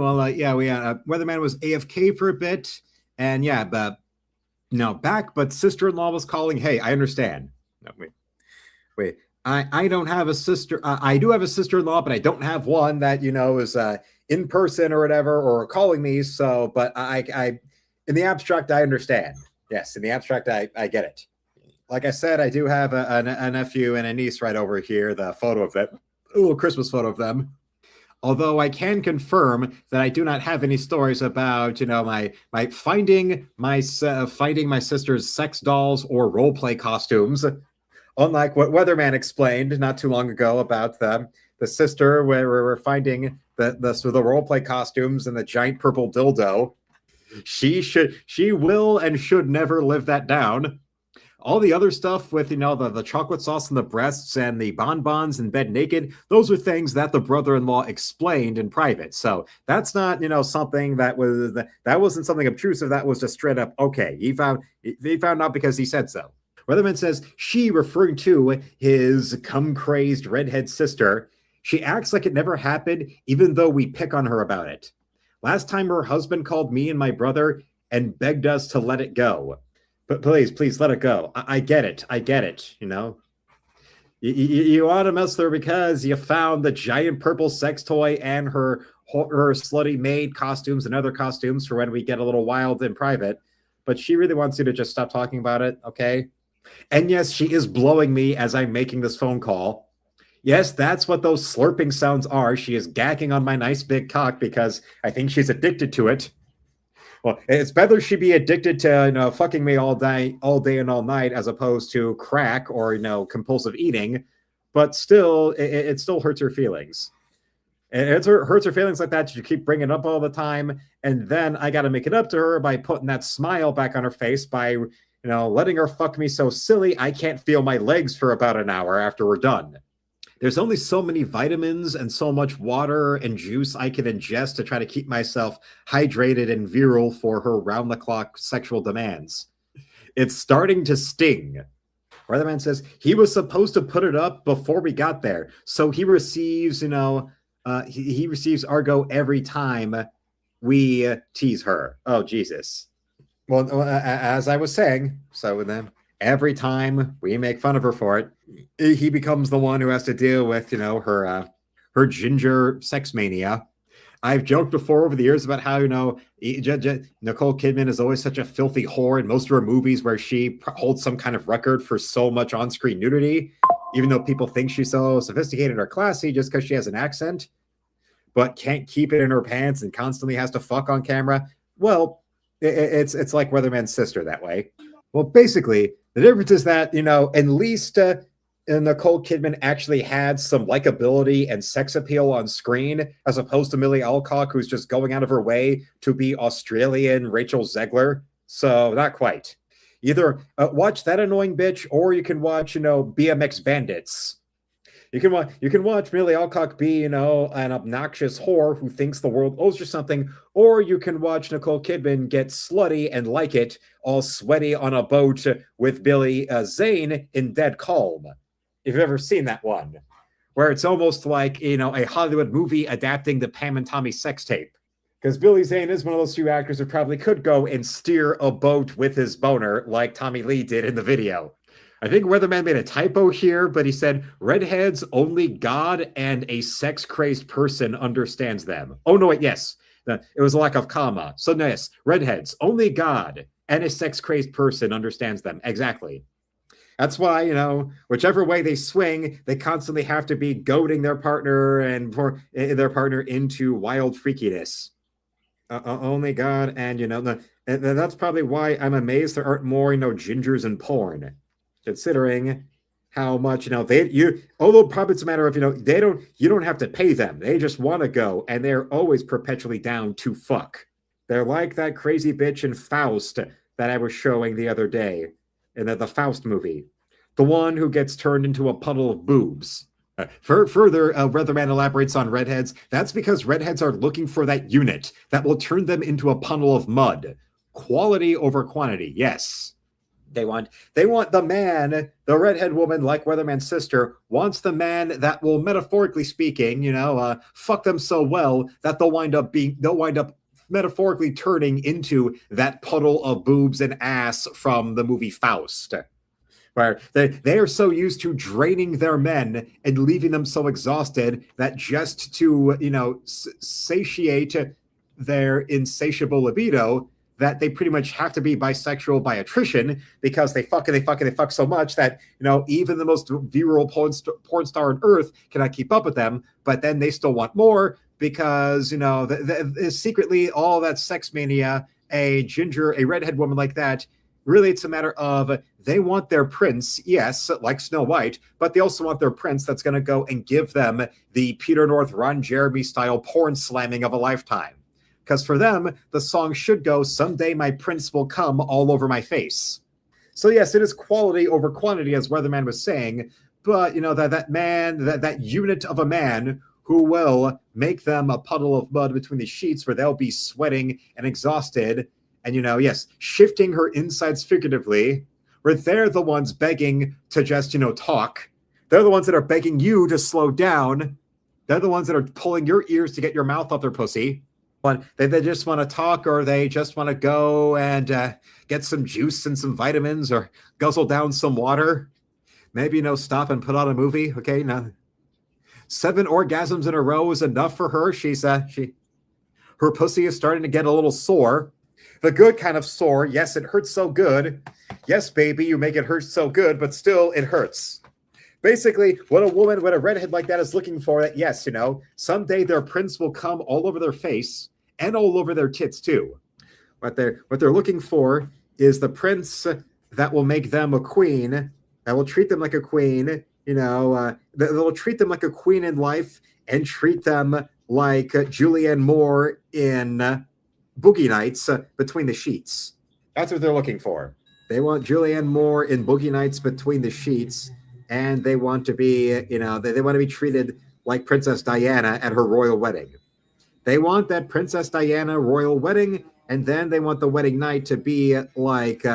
Weatherman was AFK for a bit, and yeah, but no, back. But sister-in-law was calling. Hey, I understand. No, wait. I don't have a sister. I do have a sister-in-law, but I don't have one that is in person or whatever or calling me. So, but I in the abstract, I understand. Yes, in the abstract, I get it. Like I said, I do have a nephew and a niece right over here. The photo of that, a little Christmas photo of them. Although I can confirm that I do not have any stories about, my finding my sister's sex dolls or role play costumes. Unlike what Weatherman explained not too long ago about the sister, where we're finding the role play costumes and the giant purple dildo. She will and should never live that down. All the other stuff with, the chocolate sauce and the breasts and the bonbons and bed naked, those are things that the brother-in-law explained in private. So that's not, something that wasn't something obtrusive. That was just straight up, okay, he found out because he said so. Weatherman says she, referring to his cum-crazed redhead sister, she acts like it never happened, even though we pick on her about it. Last time her husband called me and my brother and begged us to let it go. But please let it go. I get it. You ought to mess with her because you found the giant purple sex toy and her slutty maid costumes and other costumes for when we get a little wild in private. But she really wants you to just stop talking about it, okay? And yes, she is blowing me as I'm making this phone call. Yes, that's what those slurping sounds are. She is gagging on my nice big cock because I think she's addicted to it. Well, it's better she be addicted to fucking me all day and all night as opposed to crack or compulsive eating. But still, it still hurts her feelings. It hurts her feelings like that. You keep bringing it up all the time, and then I got to make it up to her by putting that smile back on her face by letting her fuck me so silly I can't feel my legs for about an hour after we're done. There's only so many vitamins and so much water and juice I can ingest to try to keep myself hydrated and virile for her round-the-clock sexual demands. It's starting to sting. Weatherman says he was supposed to put it up before we got there, so he receives, he receives Argo every time we tease her. Oh, Jesus. Well, as I was saying, so then every time we make fun of her for it, he becomes the one who has to deal with, her ginger sex mania. I've joked before over the years about how, Nicole Kidman is always such a filthy whore in most of her movies where she holds some kind of record for so much on-screen nudity, even though people think she's so sophisticated or classy just because she has an accent, but can't keep it in her pants and constantly has to fuck on camera. Well, it's like Weatherman's sister that way. Well, basically, the difference is that, at least Nicole Kidman actually had some likability and sex appeal on screen, as opposed to Millie Alcock, who's just going out of her way to be Australian Rachel Zegler. So not quite. Either watch that annoying bitch, or you can watch, BMX Bandits. You can watch Millie Alcock be, an obnoxious whore who thinks the world owes her something, or you can watch Nicole Kidman get slutty and like it, all sweaty on a boat with Billy Zane in Dead Calm. If you've ever seen that one, where it's almost like, a Hollywood movie adapting the Pam and Tommy sex tape. Because Billy Zane is one of those few actors who probably could go and steer a boat with his boner like Tommy Lee did in the video. I think Weatherman made a typo here, but he said, redheads, only God and a sex-crazed person understands them. Oh, no, wait, yes. It was a lack of comma. So, yes, redheads, only God and a sex-crazed person understands them. Exactly. That's why, whichever way they swing, they constantly have to be goading their partner and their partner into wild freakiness. Only God and, that's probably why I'm amazed there aren't more, gingers in porn. Considering how much, although probably it's a matter of, you don't have to pay them. They just want to go, and they're always perpetually down to fuck. They're like that crazy bitch in Faust that I was showing the other day in the Faust movie. The one who gets turned into a puddle of boobs. Further, Weatherman elaborates on redheads. That's because redheads are looking for that unit that will turn them into a puddle of mud. Quality over quantity, yes. They want the man, the redhead woman, like Weatherman's sister, wants the man that will, metaphorically speaking, fuck them so well that they'll wind up metaphorically turning into that puddle of boobs and ass from the movie Faust, where they are so used to draining their men and leaving them so exhausted that just to satiate their insatiable libido, that they pretty much have to be bisexual by attrition, because they fuck and they fuck and they fuck so much that even the most virile porn star on earth cannot keep up with them. But then they still want more, because secretly all that sex mania, a redhead woman like that, really it's a matter of they want their prince, yes, like Snow White, but they also want their prince that's going to go and give them the Peter North, Ron Jeremy style porn slamming of a lifetime. Because for them, the song should go, "Someday my prince will come all over my face." So yes, it is quality over quantity, as Weatherman was saying, but that unit of a man who will make them a puddle of mud between the sheets, where they'll be sweating and exhausted, and yes, shifting her insides figuratively, where they're the ones begging to just talk. They're the ones that are begging you to slow down. They're the ones that are pulling your ears to get your mouth off their pussy. They just want to talk, or they just want to go and get some juice and some vitamins, or guzzle down some water. Maybe stop and put on a movie. Okay, now 7 orgasms in a row is enough for her. Her pussy is starting to get a little sore. The good kind of sore. Yes, it hurts so good. Yes, baby, you make it hurt so good, but still it hurts. Basically, what a redhead like that is looking for, that yes, someday their prince will come all over their face and all over their tits too. What they're looking for is the prince that will make them a queen, that will treat them like a queen, that will treat them like a queen in life, and treat them like Julianne Moore in Boogie Nights, between the sheets. That's what they're looking for. They want Julianne Moore in Boogie Nights between the sheets, and they want to be, they want to be treated like Princess Diana at her royal wedding. They want that Princess Diana royal wedding, and then they want the wedding night to be like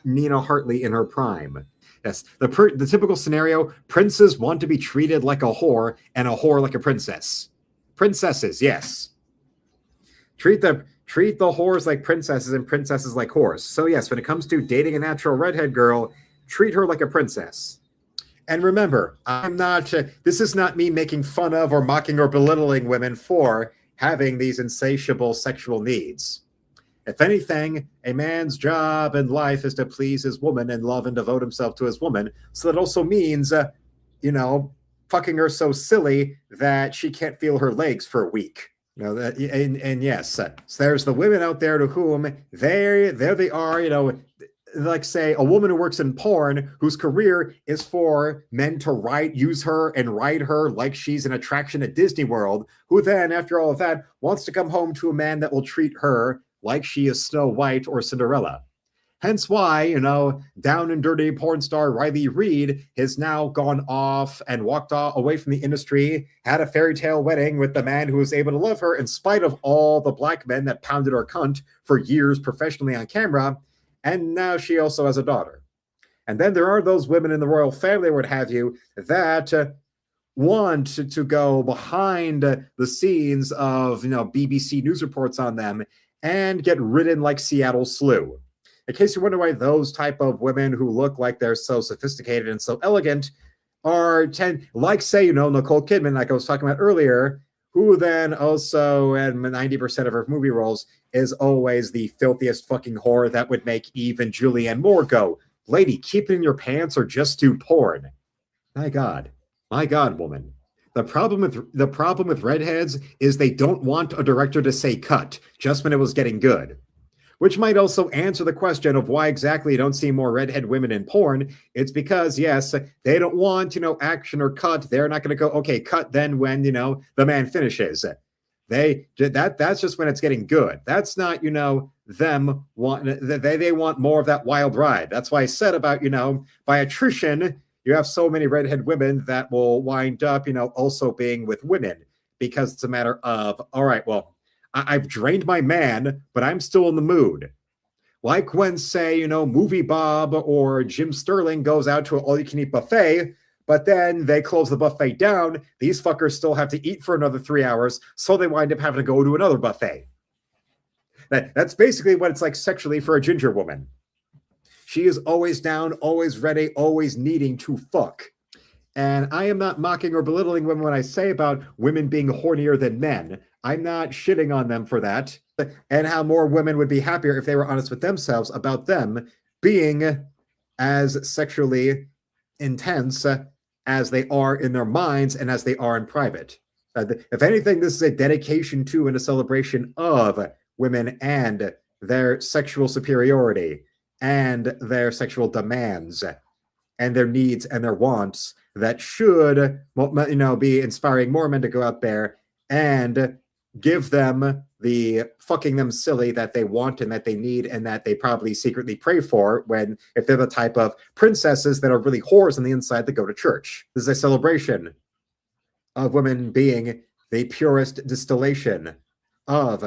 Nina Hartley in her prime. Yes, the typical scenario: princes want to be treated like a whore, and a whore like a princess. Princesses, yes. Treat the whores like princesses, and princesses like whores. So yes, when it comes to dating a natural redhead girl, treat her like a princess. And remember, this is not me making fun of or mocking or belittling women for having these insatiable sexual needs. If anything, a man's job in life is to please his woman and love and devote himself to his woman. So that also means, fucking her so silly that she can't feel her legs for a week. Yes, so there's the women out there to whom there they are, like say a woman who works in porn, whose career is for men to use her and ride her like she's an attraction at Disney World, who then, after all of that, wants to come home to a man that will treat her like she is Snow White or Cinderella. Hence why, down and dirty porn star Riley Reid has now gone off and walked away from the industry, had a fairy tale wedding with the man who was able to love her in spite of all the black men that pounded her cunt for years professionally on camera. And now she also has a daughter. And then there are those women in the royal family, what have you, that want to go behind the scenes of BBC News reports on them and get ridden like Seattle Slew. In case you wonder why those type of women who look like they're so sophisticated and so elegant like say, Nicole Kidman, like I was talking about earlier, who then also, in 90% of her movie roles, is always the filthiest fucking whore that would make even Julianne Moore go, "Lady, keep it in your pants or just do porn." My God, woman. The problem with redheads is they don't want a director to say cut just when it was getting good. Which might also answer the question of why exactly you don't see more redhead women in porn. It's because, yes, they don't want, action or cut. They're not going to go, okay, cut then when, the man finishes. That's just when it's getting good. That's not, them want, they want more of that wild ride. That's why I said about, by attrition, you have so many redhead women that will wind up, also being with women, because it's a matter of, all right, well, I've drained my man, but I'm still in the mood. Like when, say, Movie Bob or Jim Sterling goes out to an all-you-can-eat buffet, but then they close the buffet down. These fuckers still have to eat for another 3 hours, so they wind up having to go to another buffet. That's basically what it's like sexually for a ginger woman. She is always down, always ready, always needing to fuck. And I am not mocking or belittling women when I say about women being hornier than men. I'm not shitting on them for that. And how more women would be happier if they were honest with themselves about them being as sexually intense as they are in their minds and as they are in private. If anything, this is a dedication to and a celebration of women and their sexual superiority and their sexual demands and their needs and their wants that should, be inspiring more men to go out there and give them the fucking them silly that they want and that they need and that they probably secretly pray for if they're the type of princesses that are really whores on the inside that go to church. This is a celebration of women being the purest distillation of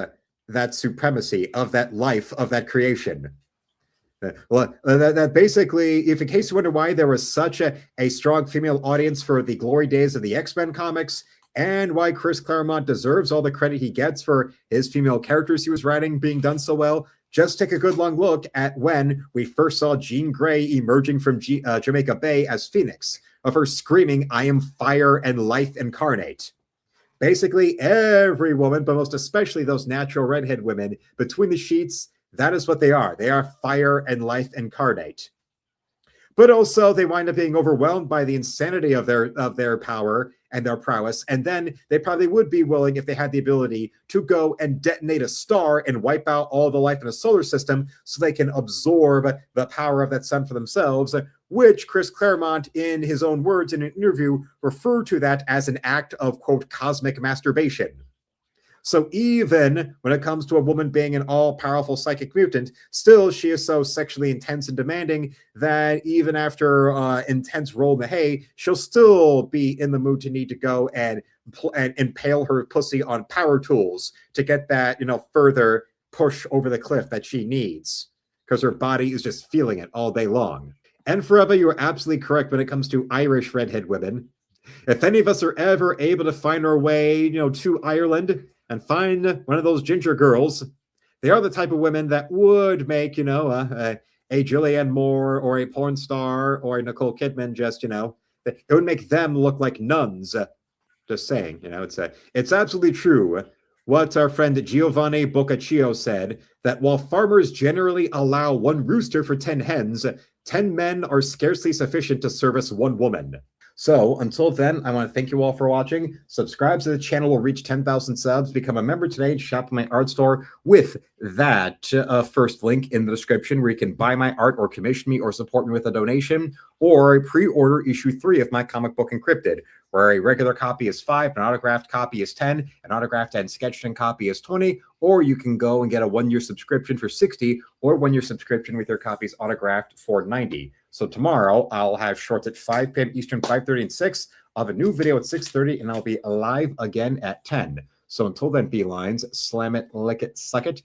that supremacy, of that life, of that creation. That basically, if in case you wonder why there was such a strong female audience for the glory days of the X-Men comics, and why Chris Claremont deserves all the credit he gets for his female characters he was writing being done so well, just take a good long look at when we first saw Jean Grey emerging from Jamaica Bay as Phoenix, of her screaming, "I am fire and life incarnate." Basically, every woman, but most especially those natural redhead women, between the sheets, that is what they are. They are fire and life incarnate. But also, they wind up being overwhelmed by the insanity of their power and their prowess. And then they probably would be willing, if they had the ability, to go and detonate a star and wipe out all the life in a solar system so they can absorb the power of that sun for themselves, which Chris Claremont, in his own words in an interview, referred to that as an act of, quote, cosmic masturbation. So even when it comes to a woman being an all-powerful psychic mutant, still she is so sexually intense and demanding that even after intense roll in the hay, she'll still be in the mood to need to go and impale her pussy on power tools to get that, further push over the cliff that she needs, because her body is just feeling it all day long. And forever, you are absolutely correct when it comes to Irish redhead women. If any of us are ever able to find our way, to Ireland and find one of those ginger girls, they are the type of women that would make, a Julianne Moore or a porn star or a Nicole Kidman just, it would make them look like nuns. Just saying, it's absolutely true what our friend Giovanni Boccaccio said, that while farmers generally allow one rooster for 10 hens, 10 men are scarcely sufficient to service one woman. So until then, I want to thank you all for watching. Subscribe to the channel. We'll reach 10,000 subs. Become a member today and shop in my art store with that first link in the description where you can buy my art or commission me or support me with a donation, or pre-order issue 3 of my comic book Encrypted, where a regular copy is $5, an autographed copy is $10, an autographed and sketched in copy is $20, or you can go and get a 1-year subscription for $60, or 1-year subscription with your copies autographed for $90. So tomorrow I'll have shorts at 5 p.m. Eastern, 5:30 and 6. I'll have a new video at 6:30, and I'll be live again at 10. So until then, felines, slam it, lick it, suck it,